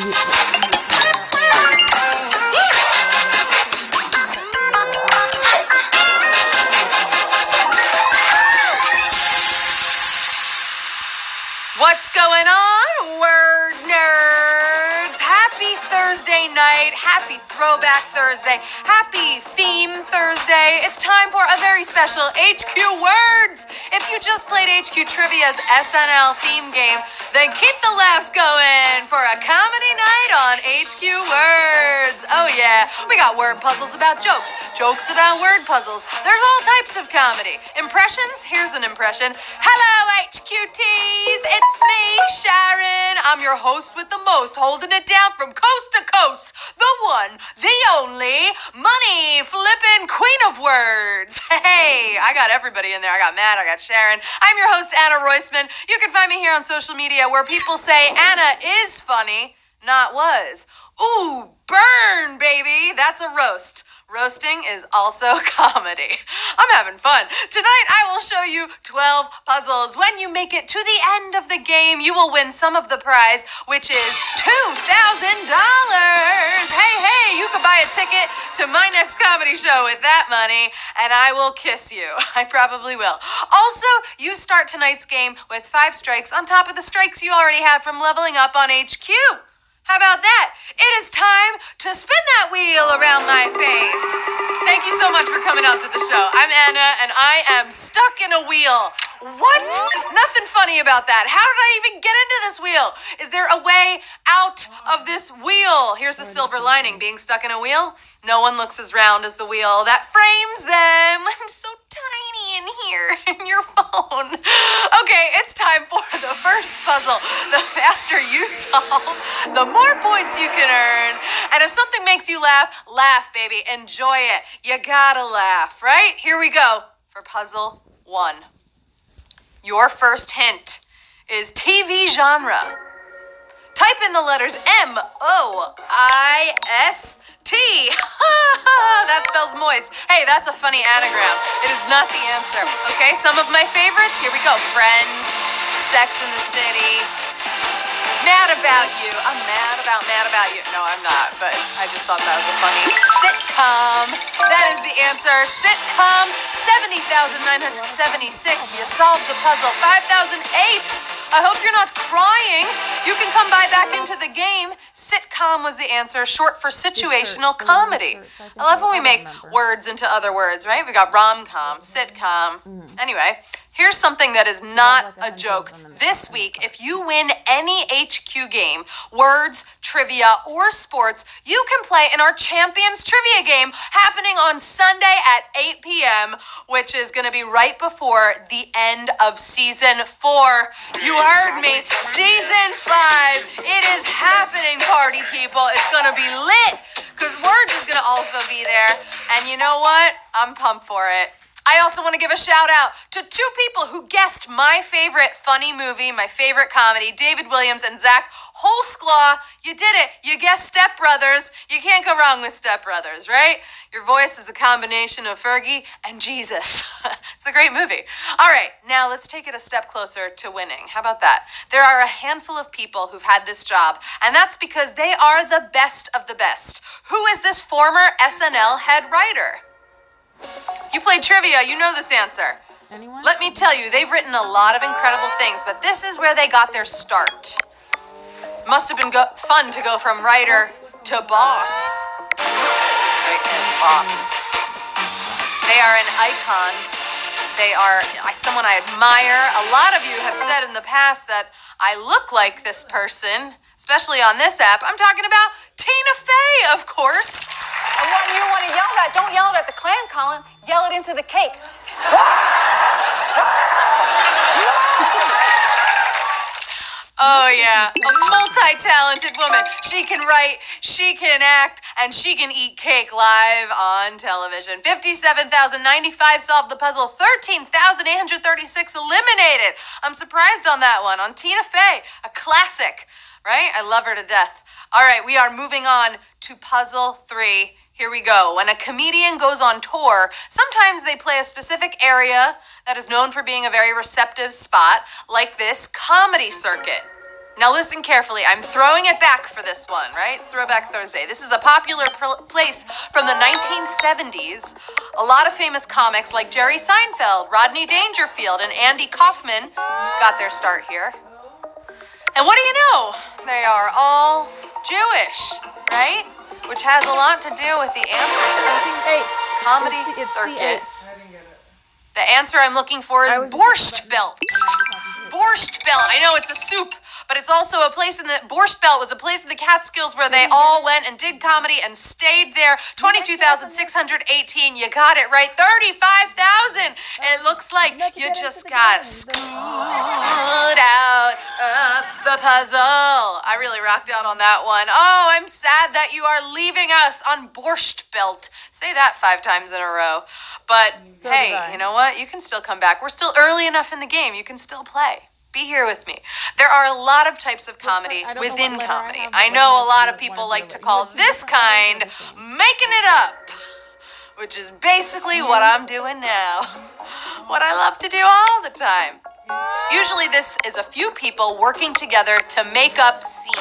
What's going on, word nerds? Happy Thursday night, happy Throwback Thursday, happy Theme Thursday. It's time for a very special HQ Words. If you just played HQ Trivia's SNL theme game, then keep the laughs going for a comedy night on HQ Words. Oh yeah, we got word puzzles about jokes, jokes about word puzzles. There's all types of comedy. Impressions? Here's an impression. Hello, HQTs. It's me, Sharon. I'm your host with the most, holding it down from coast to coast. The one, the only, money flippin' queen of words. Hey, I got everybody in there. I got Matt, I got Sharon. I'm your host, Anna Roisman. You can find me here on social media where people say Anna is funny, not was. Ooh, burn, baby. That's a roast. Roasting is also comedy. I'm having fun. Tonight I will show you 12 puzzles. When you make it to the end of the game, you will win some of the prize, which is $2,000. Hey, you could buy a ticket to my next comedy show with that money, and I will kiss you. I probably will. Also, you start tonight's game with 5 strikes on top of the strikes you already have from leveling up on HQ. How about that? It is time to spin that wheel around my face. Thank you so much for coming out to the show. I'm Anna, and I am stuck in a wheel. What? Nothing funny about that. How did I even get into this wheel? Is there a way out of this wheel? Here's the silver lining. Being stuck in a wheel, no one looks as round as the wheel that frames them. I'm so tiny in here in your phone. Okay, it's time for the first puzzle. The faster you solve, the more points you can earn. And if something makes you laugh, laugh, baby. Enjoy it. You gotta laugh, right? Here we go for puzzle 1. Your first hint is TV genre. Type in the letters M-O-I-S-T. That spells moist. Hey, that's a funny anagram. It is not the answer. Okay, some of my favorites. Here we go. Friends, Sex and the City, Mad About You. I'm mad about you. No, I'm not, but I just thought that was a funny sitcom. That is the answer. Sitcom, 70,976. You solved the puzzle. 5,008. I hope you're not crying. You can come back into the game. Sitcom was the answer, short for situational comedy. I love when we make words into other words, right? We got rom-com, sitcom. Anyway, here's something that is not a joke. This week, if you win any HQ game, words, trivia, or sports, you can play in our Champions Trivia game happening on Sunday at 8 p.m., which is going to be right before the end of Season 4. You heard me. Season 5. It is happening, party people. It's going to be lit because Words is going to also be there. And you know what? I'm pumped for it. I also want to give a shout out to 2 people who guessed my favorite funny movie, my favorite comedy, David Williams and Zach Holsclaw. You did it. You guessed Step Brothers. You can't go wrong with Step Brothers, right? Your voice is a combination of Fergie and Jesus. It's a great movie. All right, now let's take it a step closer to winning. How about that? There are a handful of people who've had this job, and that's because they are the best of the best. Who is this former SNL head writer? You played trivia, you know this answer. Anyone? Let me tell you, they've written a lot of incredible things, but this is where they got their start. Must have been fun to go from writer to boss. Boss. They are an icon. They are someone I admire. A lot of you have said in the past that I look like this person, especially on this app. I'm talking about Tina Fey, of course. And what you want to yell at, don't yell it at the clan, Colin. Yell it into the cake. Oh yeah, a multi-talented woman. She can write, she can act, and she can eat cake live on television. 57,095 solved the puzzle, 13,836 eliminated. I'm surprised on that one, on Tina Fey, a classic, right? I love her to death. All right, we are moving on to puzzle 3. Here we go. When a comedian goes on tour, sometimes they play a specific area that is known for being a very receptive spot, like this comedy circuit. Now listen carefully. I'm throwing it back for this one, right? It's Throwback Thursday. This is a popular place from the 1970s. A lot of famous comics like Jerry Seinfeld, Rodney Dangerfield, and Andy Kaufman got their start here. And what do you know? They are all Jewish, right? Which has a lot to do with the answer to this comedy circuit. The answer I'm looking for is Borscht Belt. Borscht Belt. I know it's a soup, but it's also a place in the Borscht Belt was a place in the Catskills where they all went and did comedy and stayed there. 22,618. You got it right. 35,000. It looks like you just got screwed out of the puzzle. I really rocked out on that one. Oh, I'm sad that you are leaving us on Borscht Belt. Say that 5 times in a row. But hey, you know what? You can still come back. We're still early enough in the game. You can still play. Be here with me. There are a lot of types of comedy within comedy. I know a lot of people like to call this kind making it up, which is basically what I'm doing now. What I love to do all the time. Usually this is a few people working together to make up scenes.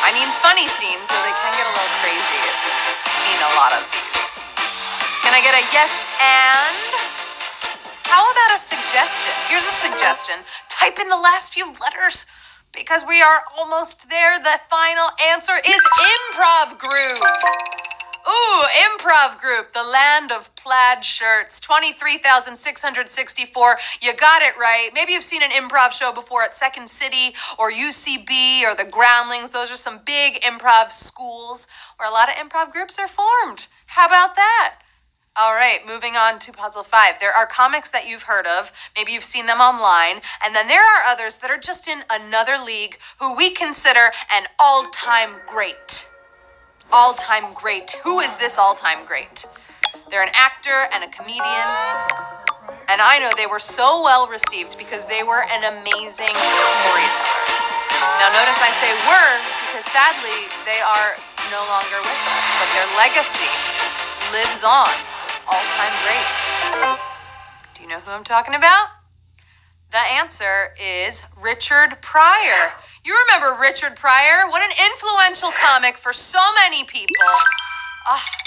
I mean funny scenes, though they can get a little crazy. I've seen a lot of these. Can I get a yes and? How about a suggestion? Here's a suggestion. Type in the last few letters because we are almost there. The final answer is improv group. Ooh, improv group, the land of plaid shirts, 23,664. You got it right. Maybe you've seen an improv show before at Second City or UCB or the Groundlings. Those are some big improv schools where a lot of improv groups are formed. How about that? All right, moving on to Puzzle 5. There are comics that you've heard of. Maybe you've seen them online. And then there are others that are just in another league who we consider an all-time great. All-time great. Who is this all-time great? They're an actor and a comedian. And I know they were so well received because they were an amazing storyteller. Now notice I say were because sadly they are no longer with us, but their legacy lives on. All-time great. Do you know who I'm talking about? The answer is Richard Pryor. You remember Richard Pryor? What an influential comic for so many people.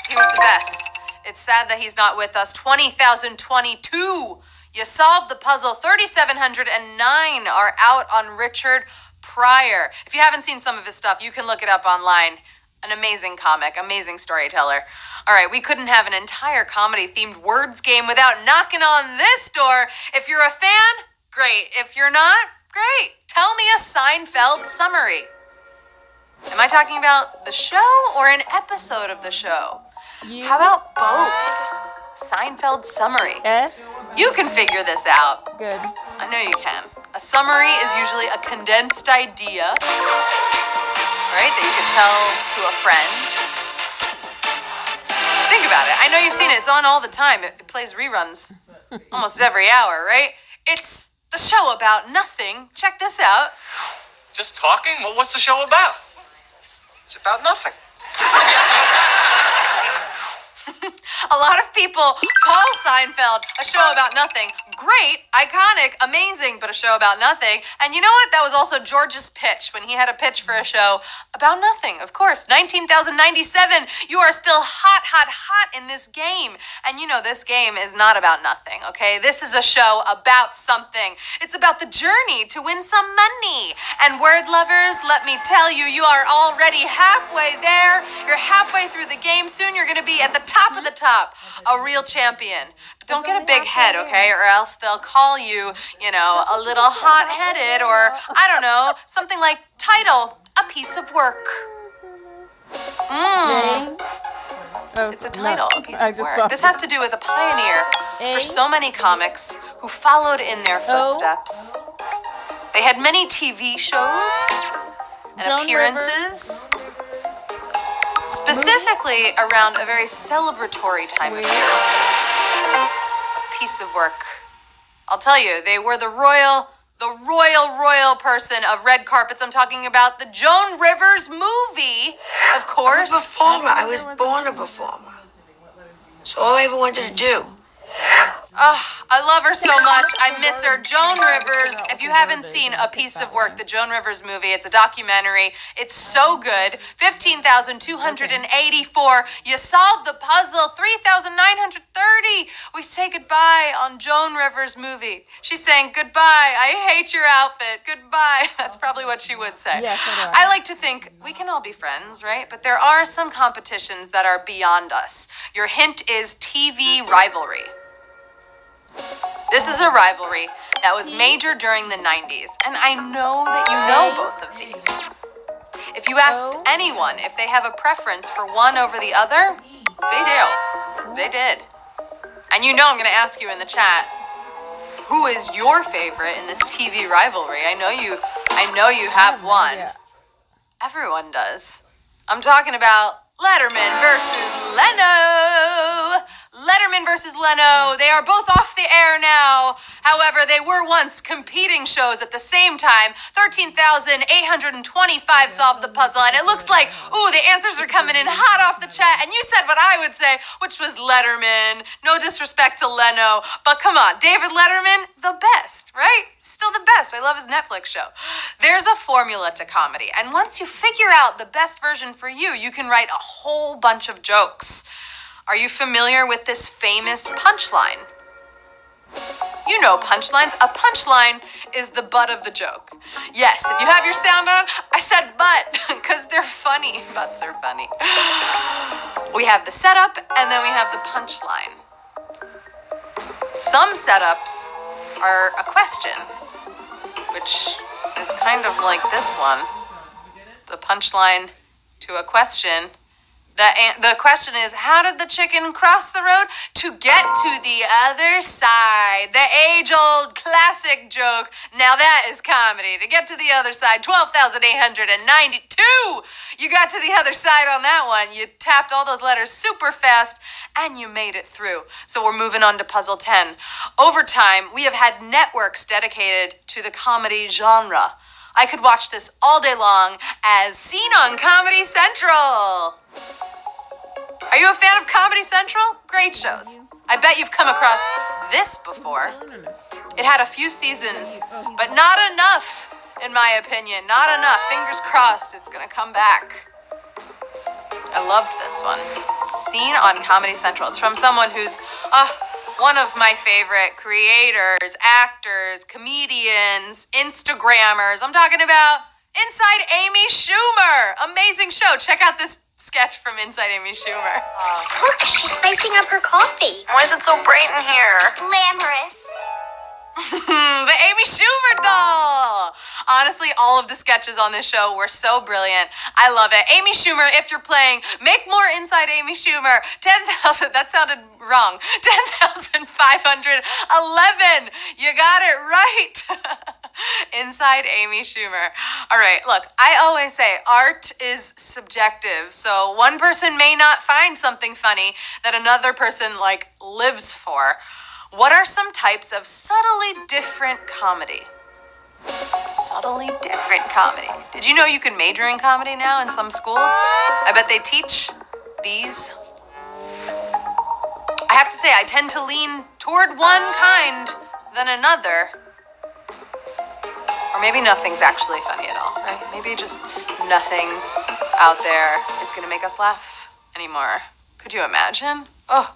He was the best. It's sad that he's not with us. 20,022. You solved the puzzle. 3,709 are out on Richard Pryor. If you haven't seen some of his stuff, you can look it up online. An amazing comic, amazing storyteller. All right, we couldn't have an entire comedy-themed words game without knocking on this door. If you're a fan, great. If you're not, great. Tell me a Seinfeld summary. Am I talking about the show or an episode of the show? How about both? Seinfeld summary. Yes. You can figure this out. Good. I know you can. A summary is usually a condensed idea, right, that you could tell to a friend. Think about it. I know you've seen it. It's on all the time. It plays reruns almost every hour, right? It's the show about nothing. Check this out. Just talking? Well, what's the show about? It's about nothing. A lot of people call Seinfeld a show about nothing. Great, iconic, amazing, but a show about nothing. And you know what? That was also George's pitch when he had a pitch for a show about nothing, of course. 19,097, you are still hot, hot, hot in this game. And you know this game is not about nothing, okay? This is a show about something. It's about the journey to win some money. And word lovers, let me tell you, you are already halfway there. You're halfway through the game. Soon you're going to be at the top of the top, a real champion. But don't get a big head, okay? Or else they'll call you, you know, a little hot-headed or, I don't know, something like title, a piece of work. It's a title, a piece of work. This has to do with a pioneer for so many comics who followed in their footsteps. They had many TV shows and appearances. Specifically around a very celebratory time of year. A piece of work. I'll tell you, they were the royal person of red carpets. I'm talking about the Joan Rivers movie, of course. I'm a performer. I was born a performer. It's all I ever wanted to do. Oh, I love her so much. I miss her. Joan Rivers, if you haven't seen A Piece of Work, the Joan Rivers movie, it's a documentary. It's so good. 15,284. You solved the puzzle. 3,930. We say goodbye on Joan Rivers' movie. She's saying, goodbye. I hate your outfit. Goodbye. That's probably what she would say. Yes, I like to think we can all be friends, right? But there are some competitions that are beyond us. Your hint is TV rivalry. This is a rivalry that was major during the 90s, and I know that you know both of these. If you asked anyone if they have a preference for one over the other, they do. They did. And you know I'm going to ask you in the chat, who is your favorite in this TV rivalry? I know you have one. Everyone does. I'm talking about Letterman versus Leno. Letterman versus Leno. They are both off the air now. However, they were once competing shows at the same time. 13,825 solved the puzzle, and it looks like, ooh, the answers are coming in hot off the chat. And you said what I would say, which was Letterman. No disrespect to Leno, but come on, David Letterman, the best, right? Still the best. I love his Netflix show. There's a formula to comedy, and once you figure out the best version for you, you can write a whole bunch of jokes. Are you familiar with this famous punchline? You know punchlines. A punchline is the butt of the joke. Yes, if you have your sound on, I said butt, because they're funny. Butts are funny. We have the setup, and then we have the punchline. Some setups are a question, which is kind of like this one. The punchline to a question. The question is, how did the chicken cross the road to get to the other side? The age-old classic joke. Now that is comedy. To get to the other side, 12,892. You got to the other side on that one. You tapped all those letters super fast, and you made it through. So we're moving on to puzzle 10. Over time, we have had networks dedicated to the comedy genre. I could watch this all day long as seen on Comedy Central. Are you a fan of Comedy Central? Great shows. I bet you've come across this before. It had a few seasons, but not enough, in my opinion. Not enough. Fingers crossed it's gonna come back. I loved this one. Seen on Comedy Central. It's from someone who's one of my favorite creators, actors, comedians, Instagrammers. I'm talking about Inside Amy Schumer. Amazing show. Check out this sketch from Inside Amy Schumer. Look, she's spicing up her coffee. Why is it so bright in here? Glamorous. The Amy Schumer doll. Honestly, all of the sketches on this show were so brilliant. I love it. Amy Schumer, if you're playing, make more Inside Amy Schumer. 10,000, that sounded wrong. 10,511. You got it right. Inside Amy Schumer. All right, look, I always say art is subjective. So one person may not find something funny that another person lives for. What are some types of subtly different comedy? Subtly different comedy. Did you know you can major in comedy now in some schools? I bet they teach these. I have to say, I tend to lean toward one kind than another. Or maybe nothing's actually funny at all, right? Maybe just nothing out there is going to make us laugh anymore. Could you imagine? Oh.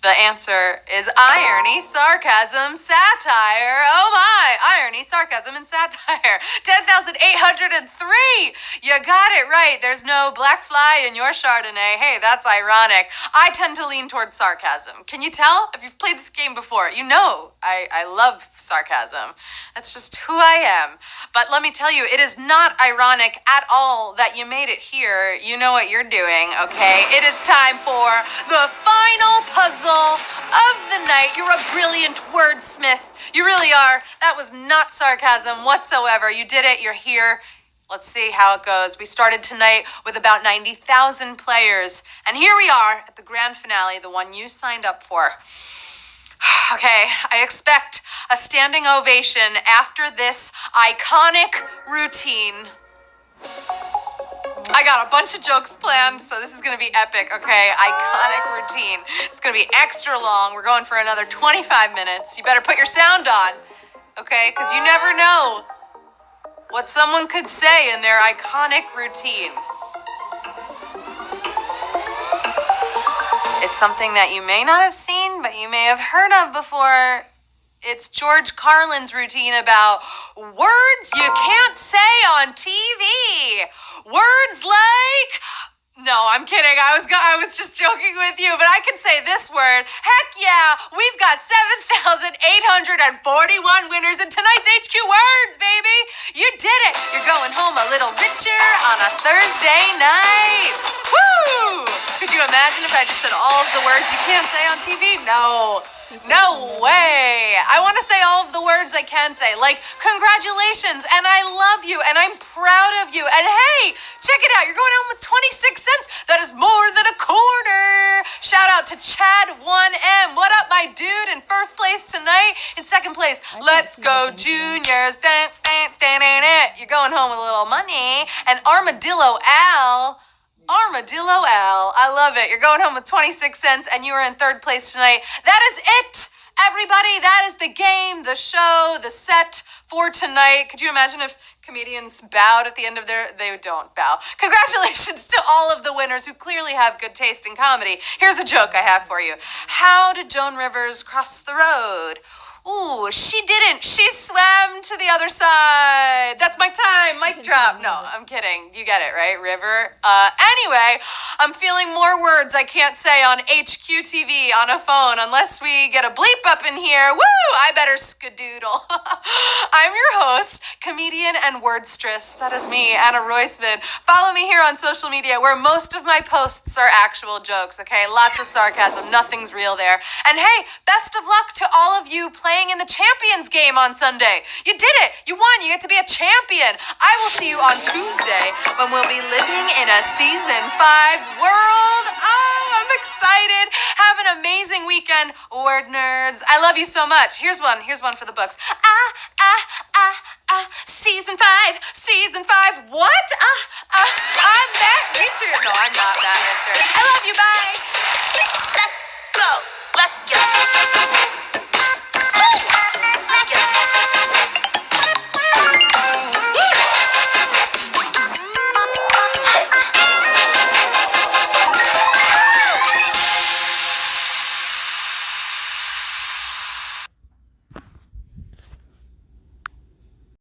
The answer is irony, sarcasm, satire. Oh my, irony, sarcasm, and satire. 10,803. You got it right. There's no black fly in your Chardonnay. Hey, that's ironic. I tend to lean towards sarcasm. Can you tell? If you've played this game before, you know I love sarcasm. That's just who I am. But let me tell you, it is not ironic at all that you made it here. You know what you're doing, okay? It is time for the final puzzle of the night. You're a brilliant wordsmith. You really are. That was not sarcasm whatsoever. You did it. You're here. Let's see how it goes. We started tonight with about 90,000 players. And here we are at the grand finale, the one you signed up for. Okay, I expect a standing ovation after this iconic routine. I got a bunch of jokes planned, so this is gonna be epic, okay? Iconic routine. It's gonna be extra long. We're going for another 25 minutes. You better put your sound on, okay? Because you never know what someone could say in their iconic routine. It's something that you may not have seen, but you may have heard of before. It's George Carlin's routine about words you can't say on TV. Words like... No, I'm kidding. I was just joking with you, but I can say this word. Heck yeah, we've got 7,841 winners in tonight's HQ Words, baby. You did it. You're going home a little richer on a Thursday night. Woo! Could you imagine if I just said all of the words you can't say on TV? No way. I want to say all of the words I can say, like congratulations, and I love you, and I'm proud of you, and hey, check it out, you're going home with 26 cents. That is more than a quarter. Shout out to Chad 1M. What up, my dude? In first place tonight. In second place, let's go Juniors. You're going home with a little money. And Armadillo Al, I love it. You're going home with 26 cents and you are in third place tonight. That is it, everybody. That is the game, the show, the set for tonight. Could you imagine if comedians bowed at the end of they don't bow. Congratulations to all of the winners who clearly have good taste in comedy. Here's a joke I have for you. How did Joan Rivers cross the road? Ooh, she didn't. She swam to the other side. That's my time. Mic drop. No, I'm kidding. You get it, right? River. Anyway, I'm feeling more words I can't say on HQTV on a phone unless we get a bleep up in here. Woo! I better skadoodle. I'm your host, comedian and wordstress. That is me, Anna Roisman. Follow me here on social media where most of my posts are actual jokes, okay? Lots of sarcasm. Nothing's real there. And hey, best of luck to all of you playing in the Champions game on Sunday. You did it. You won. You get to be a champion. I will see you on Tuesday when we'll be living in a season 5 world. Oh, I'm excited. Have an amazing weekend, word nerds. I love you so much. Here's one for the books. Season 5. What? I'm Matt Richard. No, I'm not Matt Richard. I love you. Bye.